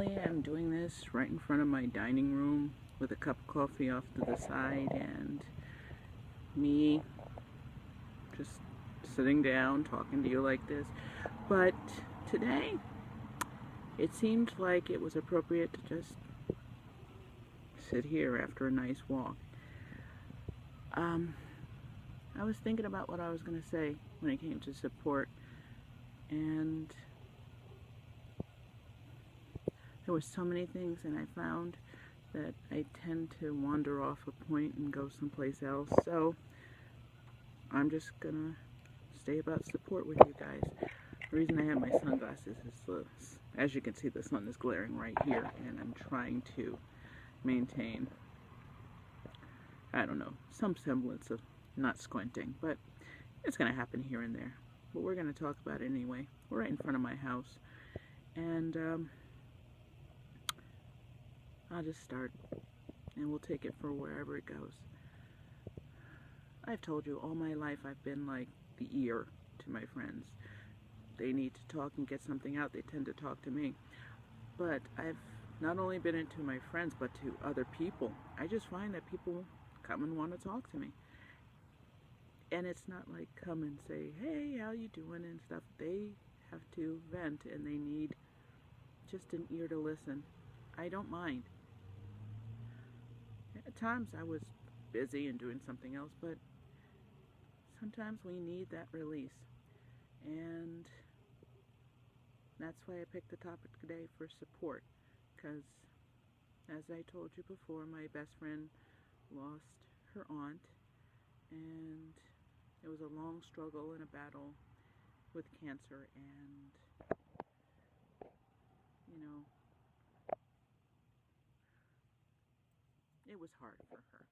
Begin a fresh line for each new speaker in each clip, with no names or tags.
I'm doing this right in front of my dining room with a cup of coffee off to the side and me just sitting down talking to you like this. But today it seemed like it was appropriate to just sit here after a nice walk. I was thinking about what I was going to say when it came to support, and there were so many things, and I found that I tend to wander off a point and go someplace else. So I'm just gonna stay about support with you guys. The reason I have my sunglasses is, as you can see, the sun is glaring right here, and I'm trying to maintain, I don't know, some semblance of not squinting, but it's gonna happen here and there. But we're gonna talk about it anyway. We're right in front of my house, and I'll just start, and we'll take it for wherever it goes. I've told you all my life I've been like the ear to my friends. They need to talk and get something out, they tend to talk to me. But I've not only been into my friends, but to other people. I just find that people come and want to talk to me. And it's not like come and say, hey, how you doing and stuff. They have to vent and they need just an ear to listen. I don't mind. At times I was busy and doing something else, but sometimes we need that release. And that's why I picked the topic today for support. Because, as I told you before, my best friend lost her aunt, and it was a long struggle and a battle with cancer, and, you know, it was hard for her.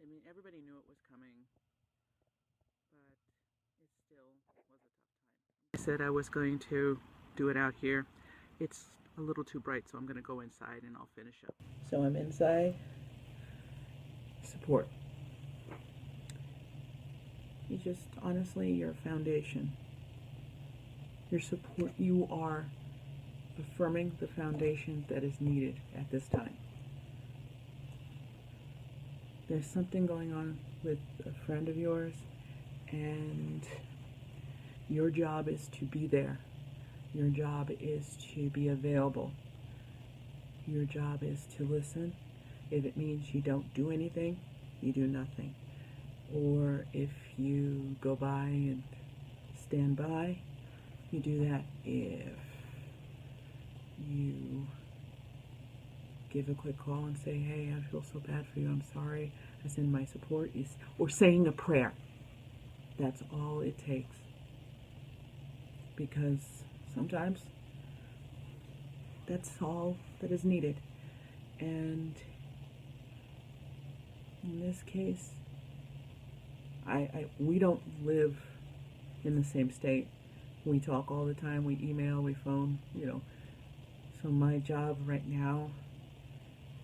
I mean, everybody knew it was coming, but it still was a tough time. I said I was going to do it out here. It's a little too bright, so I'm going to go inside and I'll finish up. So I'm inside. Support. You just, honestly, your foundation. Your support, you are affirming the foundation that is needed at this time. There's something going on with a friend of yours, and your job is to be there. Your job is to be available. Your job is to listen. If it means you don't do anything, you do nothing. Or if you go by and stand by, you do that. If you give a quick call and say, hey, I feel so bad for you, I'm sorry, I send my support, or saying a prayer. That's all it takes. Because sometimes that's all that is needed. And in this case, we don't live in the same state. We talk all the time, we email, we phone, So my job right now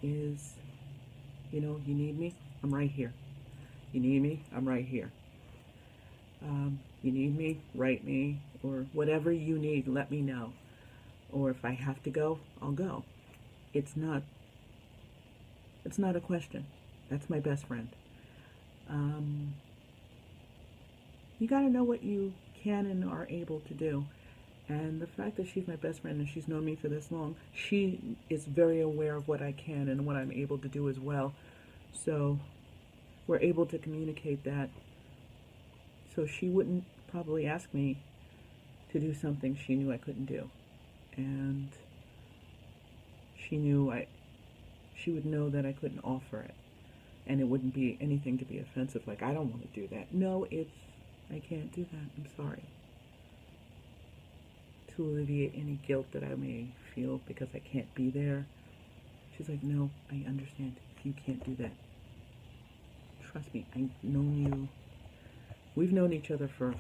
is, you need me, I'm right here. You need me, I'm right here. You need me, write me, or whatever you need, let me know. Or if I have to go, I'll go. It's not a question. That's my best friend. You gotta know what you can and are able to do. And the fact that she's my best friend and she's known me for this long, she is very aware of what I can and what I'm able to do as well. So we're able to communicate that. So she wouldn't probably ask me to do something she knew I couldn't do. And she would know that I couldn't offer it. And it wouldn't be anything to be offensive, like, I don't want to do that. No, I can't do that, I'm sorry. To alleviate any guilt that I may feel because I can't be there. She's like, no, I understand. You can't do that. Trust me, I've known you. We've known each other for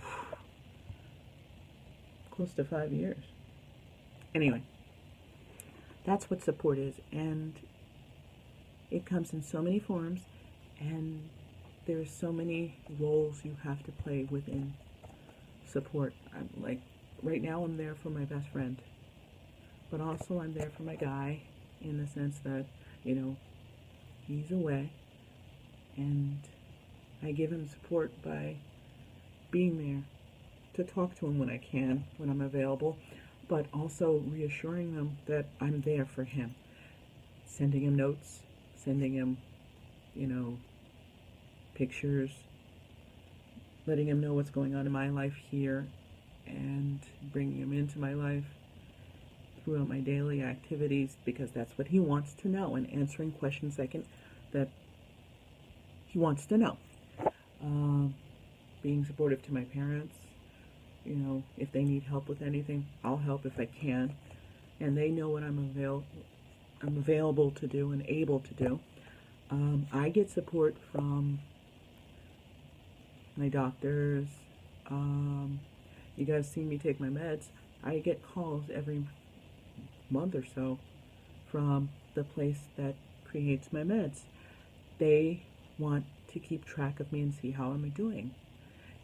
close to 5 years. Anyway, that's what support is. And it comes in so many forms, and there's so many roles you have to play within support. I'm like, right now I'm there for my best friend. but also I'm there for my guy in the sense that, you know, he's away, and I give him support by being there to talk to him when I can, when I'm available, but also reassuring them that I'm there for him, sending him notes, sending him, you know, pictures, letting him know what's going on in my life here, and bringing him into my life throughout my daily activities, because that's what he wants to know, and answering questions that he wants to know. Being supportive to my parents, you know, if they need help with anything, I'll help if I can, and they know what I'm available to do and able to do. I get support from my doctors. You guys see me take my meds. I get calls every month or so from the place that creates my meds. They want to keep track of me and see how am I doing.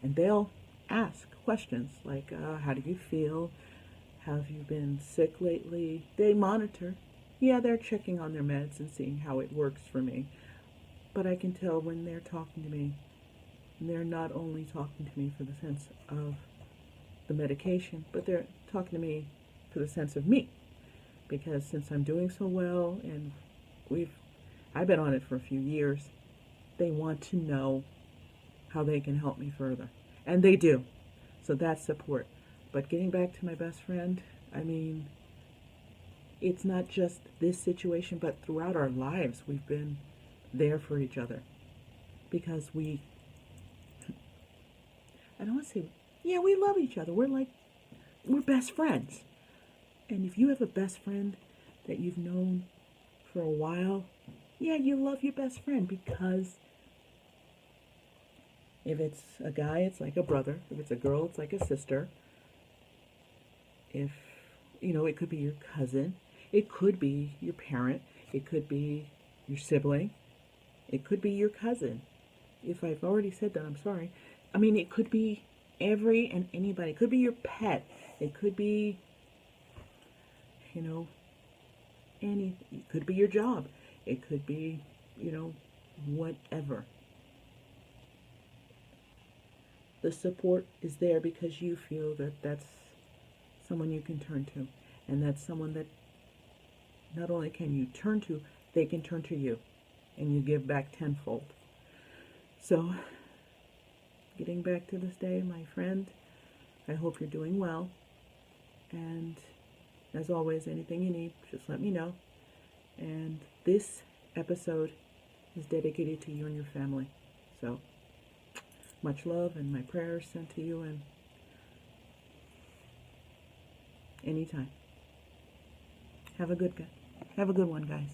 And they'll ask questions like, how do you feel? Have you been sick lately? They monitor. Yeah, they're checking on their meds and seeing how it works for me. But I can tell when they're talking to me, they're not only talking to me for the sense of the medication, but they're talking to me for the sense of me. Because since I'm doing so well, and I've been on it for a few years, they want to know how they can help me further. And they do. So that's support. But getting back to my best friend, I mean, it's not just this situation, but throughout our lives, we've been there for each other. Because I don't want to say, yeah, we love each other. We're best friends. And if you have a best friend that you've known for a while, yeah, you love your best friend, because if it's a guy, it's like a brother. If it's a girl, it's like a sister. If, you know, it could be your cousin. It could be your parent. It could be your sibling. It could be your cousin. If I've already said that, I'm sorry. I mean, it could be every and anybody. It could be your pet. It could be, you know, it could be your job. It could be, you know, whatever. The support is there because you feel that that's someone you can turn to. And that's someone that not only can you turn to, they can turn to you. And you give back tenfold. So, getting back to this day, my friend, I hope you're doing well. And as always, anything you need, just let me know. And this episode is dedicated to you and your family. So, much love and my prayers sent to you, and anytime. Have a good one, guys.